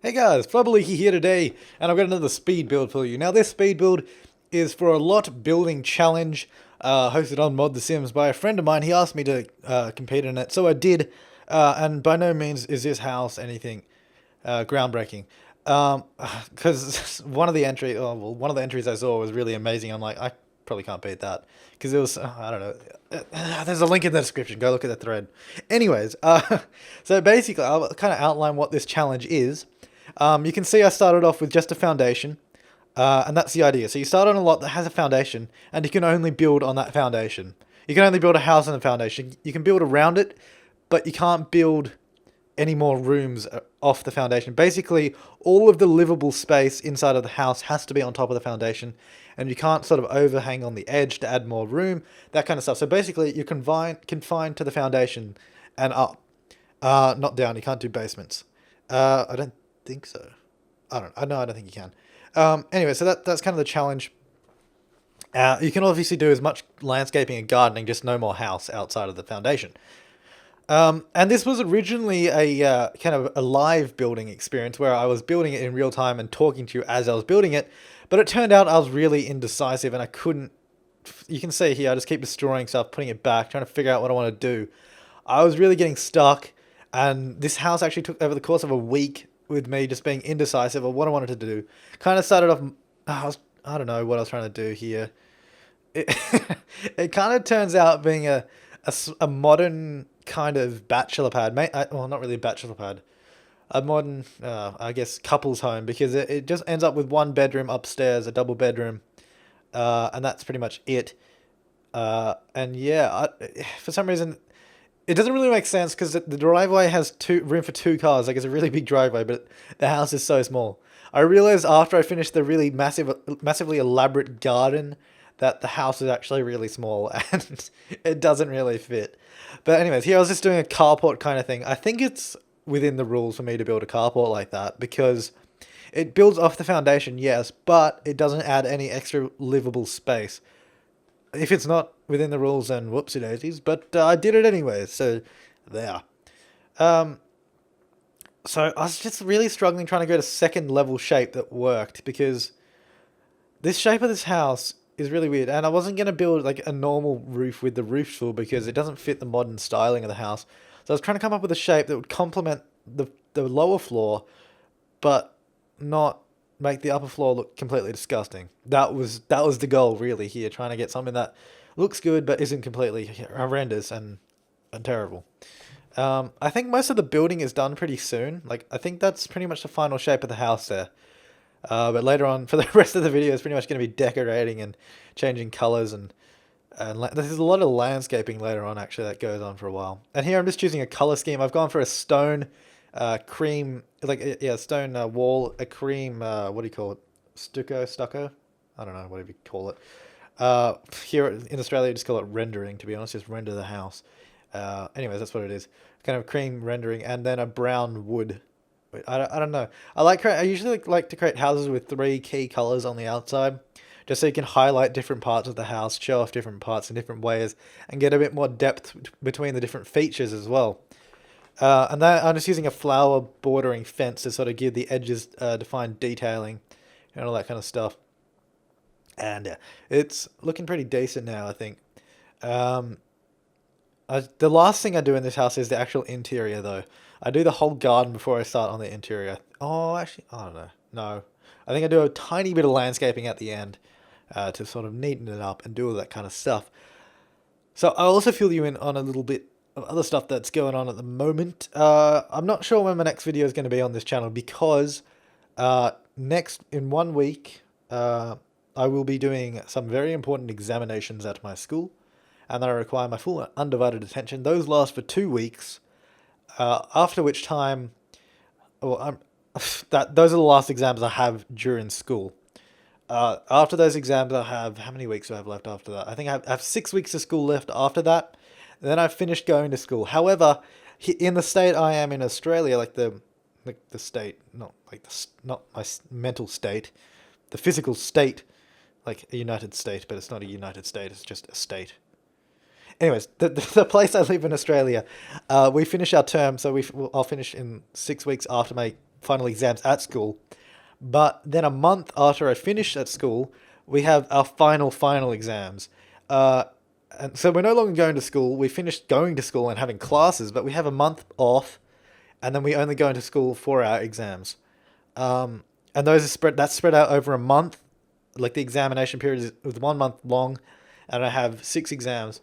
Hey guys, Flubberleaky here today, and I've got another speed build for you. Now this speed build is for a lot building challenge hosted on Mod The Sims by a friend of mine. He asked me to compete in it, so I did, and by no means is this house anything groundbreaking. Because one of the entries I saw was really amazing. I'm like, I probably can't beat that because it was, I don't know. There's a link in the description. Go look at the thread. Anyways, so basically, I'll kind of outline what this challenge is. You can see I started off with just a foundation, and that's the idea. So you start on a lot that has a foundation, and you can only build on that foundation. You can only build a house on the foundation. You can build around it, but you can't build any more rooms off the foundation. Basically, all of the livable space inside of the house has to be on top of the foundation, and you can't sort of overhang on the edge to add more room, that kind of stuff. So basically, you're confined to the foundation and up, not down. You can't do basements. I don't think so. I don't. I know. I don't think you can. Anyway, so that's kind of the challenge. You can obviously do as much landscaping and gardening, just no more house outside of the foundation. And this was originally a kind of a live building experience where I was building it in real time and talking to you as I was building it. But it turned out I was really indecisive and I couldn't. You can see here, I just keep destroying stuff, putting it back, trying to figure out what I want to do. I was really getting stuck, and this house actually took over the course of a week with me just being indecisive of what I wanted to do. Kind of started off. I don't know what I was trying to do here. It, it kind of turns out being a modern kind of bachelor pad. Well, not really a bachelor pad. A modern, I guess, couple's home, because it just ends up with one bedroom upstairs, a double bedroom, and that's pretty much it. And yeah, for some reason, it doesn't really make sense because the driveway has room for two cars. Like, it's a really big driveway, but the house is so small. I realized after I finished the really massively elaborate garden that the house is actually really small and it doesn't really fit. But anyways, here I was just doing a carport kind of thing. I think it's within the rules for me to build a carport like that because it builds off the foundation, yes, but it doesn't add any extra livable space. If it's not within the rules, then whoopsie daisies. But I did it anyway, so there. Um, so I was just really struggling trying to get a second level shape that worked because this shape of this house is really weird, and I wasn't going to build like a normal roof with the roof full because it doesn't fit the modern styling of the house. So I was trying to come up with a shape that would complement the lower floor, but not make the upper floor look completely disgusting. That was the goal really here, trying to get something that looks good but isn't completely horrendous and terrible. I think most of the building is done pretty soon. Like, I think that's pretty much the final shape of the house there. But later on, for the rest of the video, it's pretty much going to be decorating and changing colors and there's a lot of landscaping later on, actually, that goes on for a while. And here I'm just choosing a color scheme. I've gone for a stone cream, like, yeah, stone wall, a cream, what do you call it? Stucco? I don't know, whatever you call it. Here in Australia, you just call it rendering, to be honest, just render the house. Anyways, that's what it is. Kind of cream rendering, and then a brown wood. I don't know. I usually like to create houses with three key colors on the outside, just so you can highlight different parts of the house, show off different parts in different ways, and get a bit more depth between the different features as well. And then I'm just using a flower bordering fence to sort of give the edges defined detailing and all that kind of stuff. And it's looking pretty decent now, I think. Um, the last thing I do in this house is the actual interior, though. I do the whole garden before I start on the interior. Oh, actually, I don't know. No. I think I do a tiny bit of landscaping at the end to sort of neaten it up and do all that kind of stuff. So I'll also fill you in on a little bit of other stuff that's going on at the moment. I'm not sure when my next video is going to be on this channel because next, in 1 week, I will be doing some very important examinations at my school, and that require my full undivided attention. Those last for 2 weeks, after which time, well, those are the last exams I have during school. After those exams, I have, how many weeks do I have left after that? I think I have 6 weeks of school left after that. And then I've finished going to school. However, in the state I am in Australia, like the state, not my mental state, the physical state, like a United State, but it's not a United State, it's just a state. Anyways, the place I live in Australia, we finish our term, so I'll finish in 6 weeks after my final exams at school. But then a month after I finished at school, we have our final exams. And so we're no longer going to school. We finished going to school and having classes, but we have a month off, and then we only go into school for our exams. And those are that's spread out over a month. Like the examination period is 1 month long, and I have 6 exams.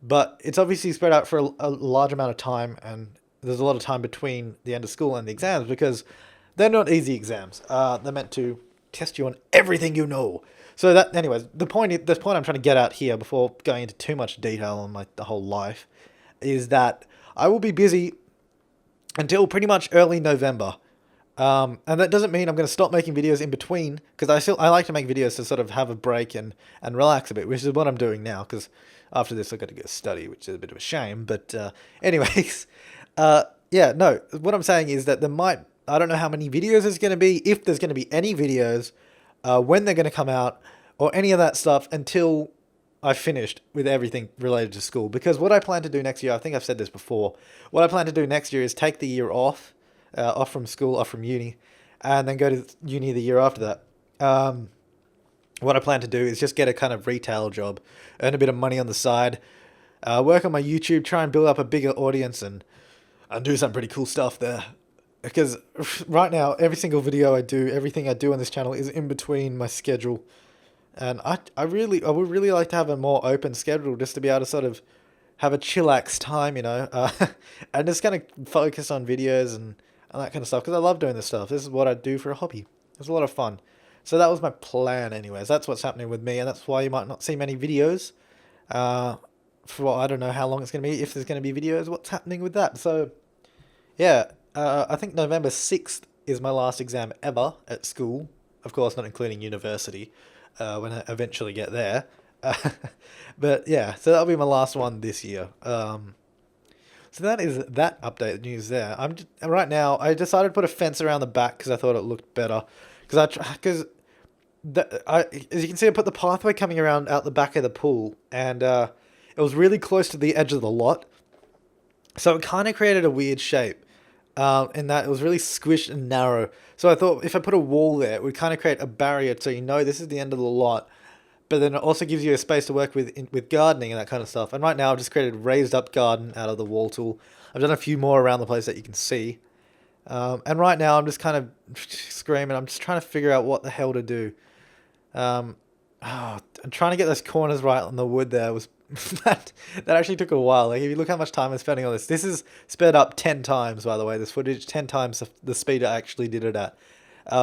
But it's obviously spread out for a large amount of time, and there's a lot of time between the end of school and the exams because they're not easy exams. They're meant to test you on everything you know. So that, anyways, the point I'm trying to get at here before going into too much detail on like the whole life is that I will be busy until pretty much early November. And that doesn't mean I'm going to stop making videos in between, because I like to make videos to sort of have a break and relax a bit, which is what I'm doing now, because after this I've got to go study, which is a bit of a shame. But anyways, yeah, no, what I'm saying is that I don't know how many videos there's going to be, if there's going to be any videos, when they're going to come out, or any of that stuff until I've finished with everything related to school. Because what I plan to do next year, I think I've said this before, what I plan to do next year is take the year off from school, off from uni, and then go to uni the year after that. What I plan to do is just get a kind of retail job, earn a bit of money on the side, work on my YouTube, try and build up a bigger audience, and do some pretty cool stuff there. Because right now, every single video I do, everything I do on this channel is in between my schedule. And I would really like to have a more open schedule, just to be able to sort of have a chillax time, and just kind of focus on videos and that kind of stuff, because I love doing this stuff. This is what I do for a hobby. It's a lot of fun. So that was my plan anyways. That's what's happening with me, and that's why you might not see many videos. For I don't know how long it's going to be, if there's going to be videos, what's happening with that. So, yeah, I think November 6th is my last exam ever at school. Of course, not including university, when I eventually get there. But yeah, so that'll be my last one this year. So that is that update news there. Right now, I decided to put a fence around the back because I thought it looked better. As you can see, I put the pathway coming around out the back of the pool, and it was really close to the edge of the lot. So it kind of created a weird shape, in that it was really squished and narrow. So I thought if I put a wall there, it would kind of create a barrier so this is the end of the lot. But then it also gives you a space to work with gardening and that kind of stuff. And right now I've just created a raised up garden out of the wall tool. I've done a few more around the place that you can see. And right now I'm just kind of screaming. I'm just trying to figure out what the hell to do. I'm trying to get those corners right on the wood there. That actually took a while. Like, if you look how much time I'm spending on this. This is sped up 10 times, by the way. This footage, 10 times the speed I actually did it at.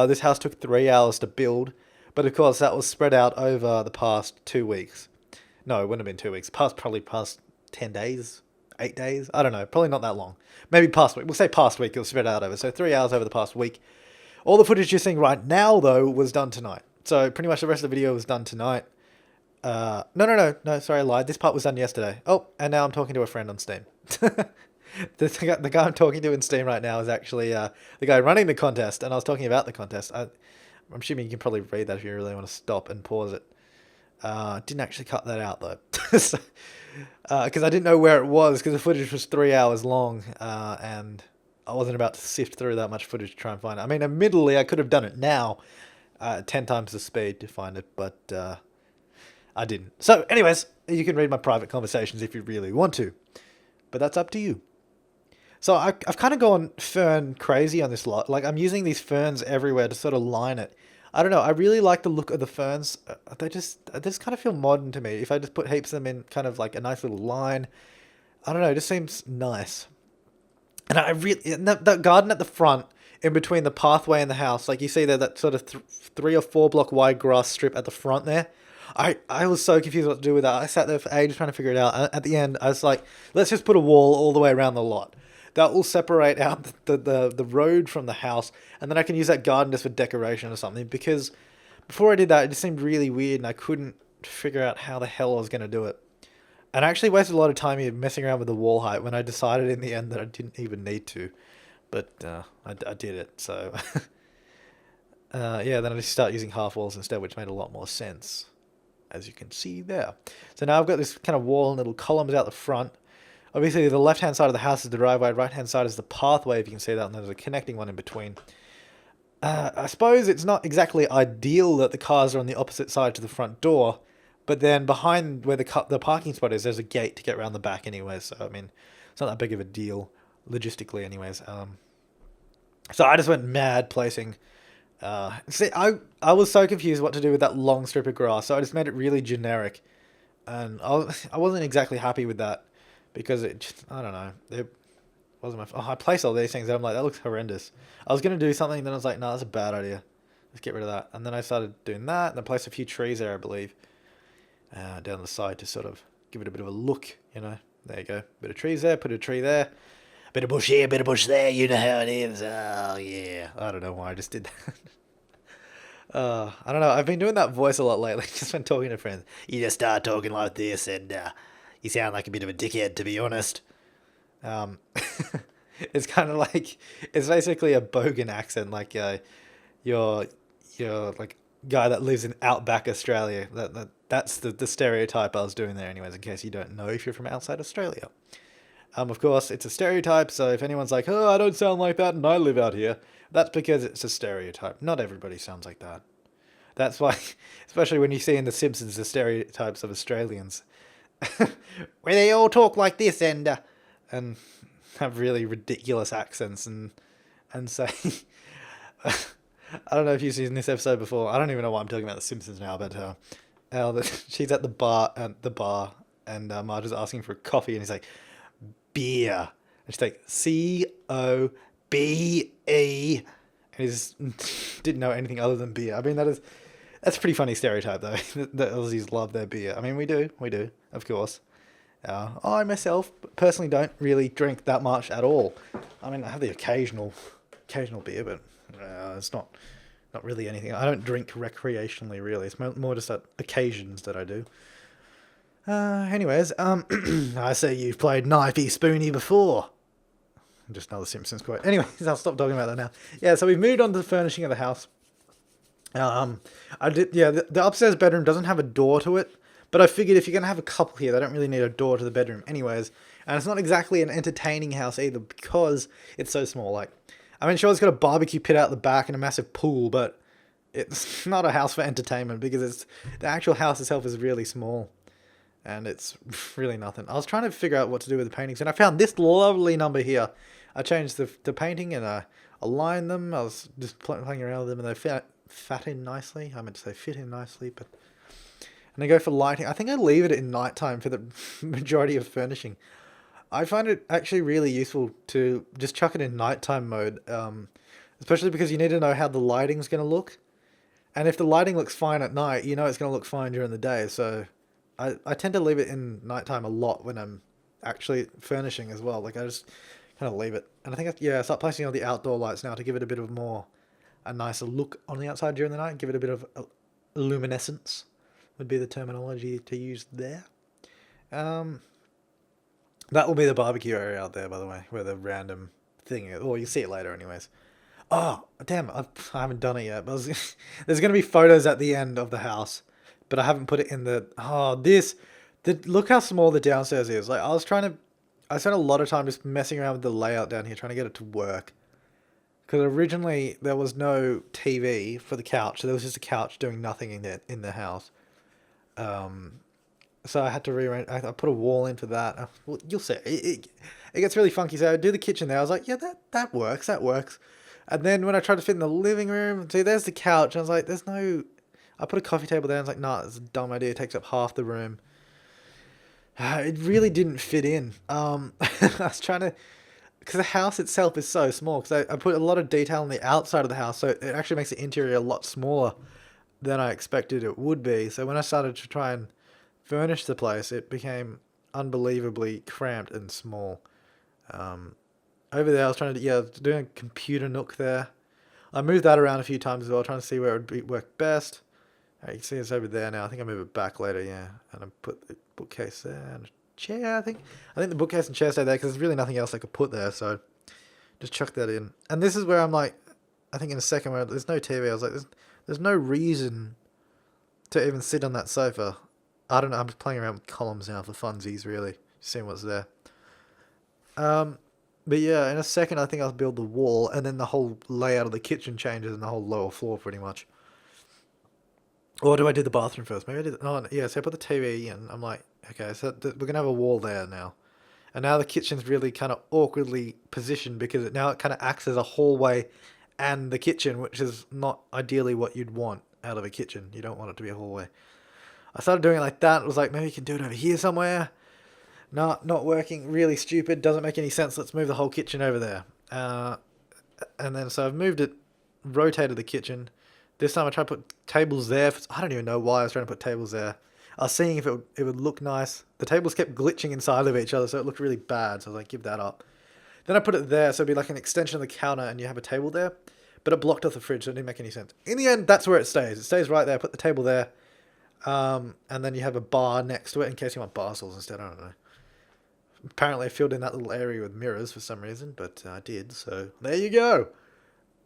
This house took 3 hours to build. But of course, that was spread out over the past 2 weeks. No, it wouldn't have been 2 weeks. Probably past 10 days, 8 days. I don't know. Probably not that long. Maybe past week. We'll say past week. It was spread out over. So 3 hours over the past week. All the footage you're seeing right now, though, was done tonight. So pretty much the rest of the video was done tonight. No. Sorry, I lied. This part was done yesterday. Oh, and now I'm talking to a friend on Steam. The guy I'm talking to in Steam right now is actually the guy running the contest, and I was talking about the contest. I'm assuming you can probably read that if you really want to stop and pause it. Didn't actually cut that out, though. Because I didn't know where it was, because the footage was 3 hours long, and I wasn't about to sift through that much footage to try and find it. I mean, admittedly, I could have done it now, 10 times the speed to find it, but I didn't. So, anyways, you can read my private conversations if you really want to, but that's up to you. So I've kind of gone fern crazy on this lot. Like, I'm using these ferns everywhere to sort of line it. I don't know. I really like the look of the ferns. They just kind of feel modern to me. If I just put heaps of them in kind of like a nice little line, I don't know. It just seems nice. And that garden at the front, in between the pathway and the house, like you see there, that sort of 3 or 4 block wide grass strip at the front there. I was so confused what to do with that. I sat there for ages trying to figure it out. At the end, I was like, let's just put a wall all the way around the lot. That will separate out the road from the house, and then I can use that garden just for decoration or something, because before I did that, it just seemed really weird, and I couldn't figure out how the hell I was going to do it. And I actually wasted a lot of time here messing around with the wall height when I decided in the end that I didn't even need to. But I did it, so... yeah, then I just started using half walls instead, which made a lot more sense, as you can see there. So now I've got this kind of wall and little columns out the front. Obviously, the left-hand side of the house is the driveway, right-hand side is the pathway, if you can see that, and there's a connecting one in between. I suppose it's not exactly ideal that the cars are on the opposite side to the front door, but then behind where the parking spot is, there's a gate to get around the back, anyways. So I mean, it's not that big of a deal logistically, anyways. So I just went mad placing. See, I was so confused what to do with that long strip of grass, so I just made it really generic, and I wasn't exactly happy with that because it just, I don't know, it wasn't my. Oh, I placed all these things, and I'm like, that looks horrendous. I was gonna do something, then I was like, no, that's a bad idea. Let's get rid of that. And then I started doing that, and I placed a few trees there, I believe, down the side to sort of give it a bit of a look. There you go, bit of trees there, put a tree there, bit of bush here, bit of bush there. You know how it is. Oh yeah. I don't know why I just did that. I don't know. I've been doing that voice a lot lately, just when talking to friends. You just start talking like this, and you sound like a bit of a dickhead, to be honest. Um, it's kind of like it's basically a bogan accent, like your like guy that lives in outback Australia. That's the stereotype I was doing there, anyways. In case you don't know, if you're from outside Australia, of course it's a stereotype. So if anyone's like, "Oh, I don't sound like that," and I live out here, that's because it's a stereotype. Not everybody sounds like that. That's why, especially when you see in The Simpsons the stereotypes of Australians, where they all talk like this and have really ridiculous accents and say, I don't know if you've seen this episode before. I don't even know why I'm talking about The Simpsons now, but she's at the bar, and Marge is asking for a coffee, and he's like, beer, and she's like, COBE, and he just didn't know anything other than beer. I mean, that's a pretty funny stereotype, though. The Aussies love their beer. I mean, we do, of course. I myself personally don't really drink that much at all. I mean, I have the occasional beer, but it's not really anything. I don't drink recreationally, really. It's more just at occasions that I do. Anyways, I say you've played Knifey Spoony before. Just another Simpsons quote. Anyways, I'll stop talking about that now. Yeah, so we've moved on to the furnishing of the house. I did. Yeah, the upstairs bedroom doesn't have a door to it, but I figured if you're gonna have a couple here, they don't really need a door to the bedroom, anyways. And it's not exactly an entertaining house either because it's so small. Like, I mean, sure, it's got a barbecue pit out the back and a massive pool, but it's not a house for entertainment because the actual house itself is really small, and it's really nothing. I was trying to figure out what to do with the paintings, and I found this lovely number here. I changed the painting and I aligned them. I was just playing around with them, and they fat in nicely. I meant to say fit in nicely, but and I go for lighting. I think I leave it in nighttime for the majority of furnishing. I find it actually really useful to just chuck it in nighttime mode, especially because you need to know how the lighting's going to look. And if the lighting looks fine at night, you know it's going to look fine during the day. So I tend to leave it in nighttime a lot when I'm actually furnishing as well. Like, I just kind of leave it. And I think, I start placing all the outdoor lights now to give it a bit of a nicer look on the outside during the night. Give it a bit of luminescence would be the terminology to use there. That will be the barbecue area out there, by the way, where the random thing is. Well, you'll see it later anyways. Oh, damn, I haven't done it yet. But there's going to be photos at the end of the house, but I haven't put it in the... look how small the downstairs is. Like, I spent a lot of time just messing around with the layout down here, trying to get it to work. Because originally there was no TV for the couch, so there was just a couch doing nothing in the house. So I had to rearrange. I put a wall in for that. Well, you'll see. It gets really funky. So I do the kitchen there. I was like, yeah, that works. That works. And then when I tried to fit in the living room, see, there's the couch. I was like, there's no... I put a coffee table there. I was like, nah, it's a dumb idea. It takes up half the room. It really didn't fit in. I was trying to... Because the house itself is so small. Because I put a lot of detail on the outside of the house. So it actually makes the interior a lot smaller than I expected it would be. So when I started to try and furnish the place, it became unbelievably cramped and small. Over there, I was trying to doing a computer nook there. I moved that around a few times as well, trying to see where it would work best. You can see it's over there now. I think I move it back later, yeah. And I put the bookcase there and a chair, I think. I think the bookcase and chair stay there because there's really nothing else I could put there, so just chuck that in. And this is where I'm like, I think in a second where there's no TV, I was like, there's no reason to even sit on that sofa. I don't know, I'm just playing around with columns now for funsies, really. Seeing what's there. But yeah, in a second I think I'll build the wall, and then the whole layout of the kitchen changes and the whole lower floor pretty much. Or do I do the bathroom first? Maybe I did. Oh, yeah. So I put the TV in. I'm like, okay, so we're gonna have a wall there now, and now the kitchen's really kind of awkwardly positioned because it kind of acts as a hallway, and the kitchen, which is not ideally what you'd want out of a kitchen. You don't want it to be a hallway. I started doing it like that. It was like maybe you can do it over here somewhere. Not working. Really stupid. Doesn't make any sense. Let's move the whole kitchen over there. And then so I've moved it, rotated the kitchen. This time I tried to put tables there. I don't even know why I was trying to put tables there. I was seeing if it would look nice. The tables kept glitching inside of each other, so it looked really bad. So I was like, give that up. Then I put it there, so it'd be like an extension of the counter, and you have a table there. But it blocked off the fridge, so it didn't make any sense. In the end, that's where it stays. It stays right there. Put the table there, and then you have a bar next to it in case you want bar stools instead. I don't know. Apparently, I filled in that little area with mirrors for some reason, but I did. So there you go.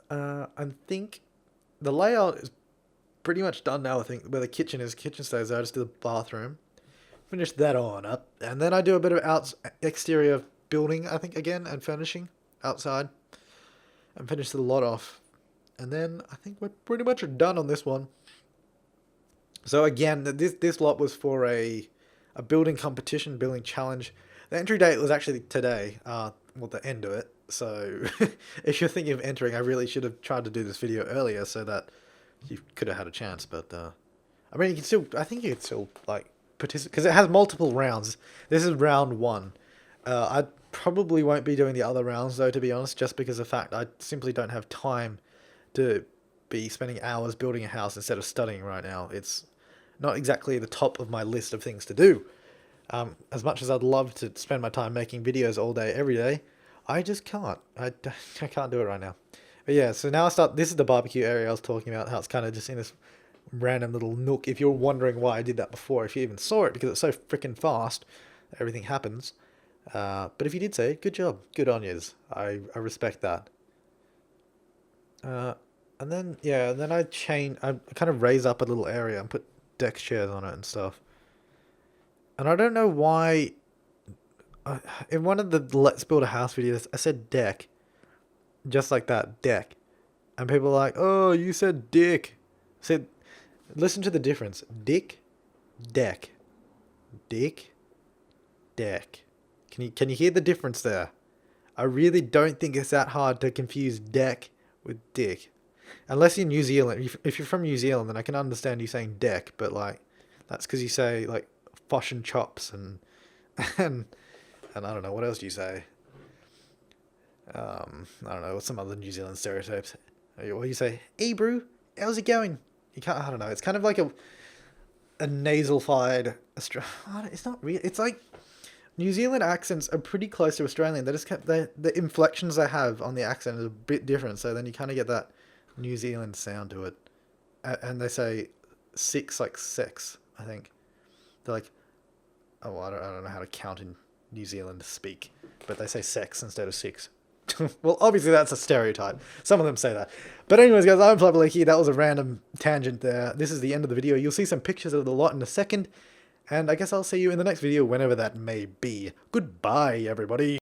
I think the layout is pretty much done now. I think where the kitchen is, kitchen stays there. I just do the bathroom, finish that on up, and then I do a bit of exterior building. I think again and furnishing outside, and finish the lot off, and then I think we're pretty much done on this one. So again, this lot was for a building competition, building challenge. The entry date was actually today, the end of it. So if you're thinking of entering, I really should have tried to do this video earlier so that you could have had a chance. But I mean, I think you could still like participate because it has multiple rounds. This is round 1. I probably won't be doing the other rounds though, to be honest, just because of the fact I simply don't have time to be spending hours building a house instead of studying right now. It's not exactly the top of my list of things to do. As much as I'd love to spend my time making videos all day, every day, I just can't. I can't do it right now. But yeah, so now this is the barbecue area I was talking about, how it's kind of just in this random little nook. If you're wondering why I did that before, if you even saw it, because it's so freaking fast, everything happens. But if you did say it, good job. Good on yous. I respect that. And then, yeah, then I kind of raise up a little area and put deck chairs on it and stuff. And I don't know why, in one of the Let's Build a House videos, I said deck. Just like that, deck. And people are like, oh, you said dick. I said, listen to the difference. Dick, deck. Dick, deck. Can you hear the difference there? I really don't think it's that hard to confuse deck with dick. Unless you're New Zealand. If you're from New Zealand, then I can understand you saying deck, but like, that's because you say like fosh and chops and I don't know, what else do you say? I don't know, what's some other New Zealand stereotypes? What do you say? Hey, bro, how's it going? You can't, I don't know, it's kind of like a nasal-fied it's not real, it's like New Zealand accents are pretty close to Australian. They just kept the inflections they have on the accent is a bit different, so then you kind of get that New Zealand sound to it. And they say six like sex, I think. They're like, oh, I don't know how to count in New Zealand speak, but they say sex instead of six. Well, obviously that's a stereotype. Some of them say that. But anyways, guys, I'm Flabberleaky. That was a random tangent there. This is the end of the video. You'll see some pictures of the lot in a second. And I guess I'll see you in the next video, whenever that may be. Goodbye, everybody.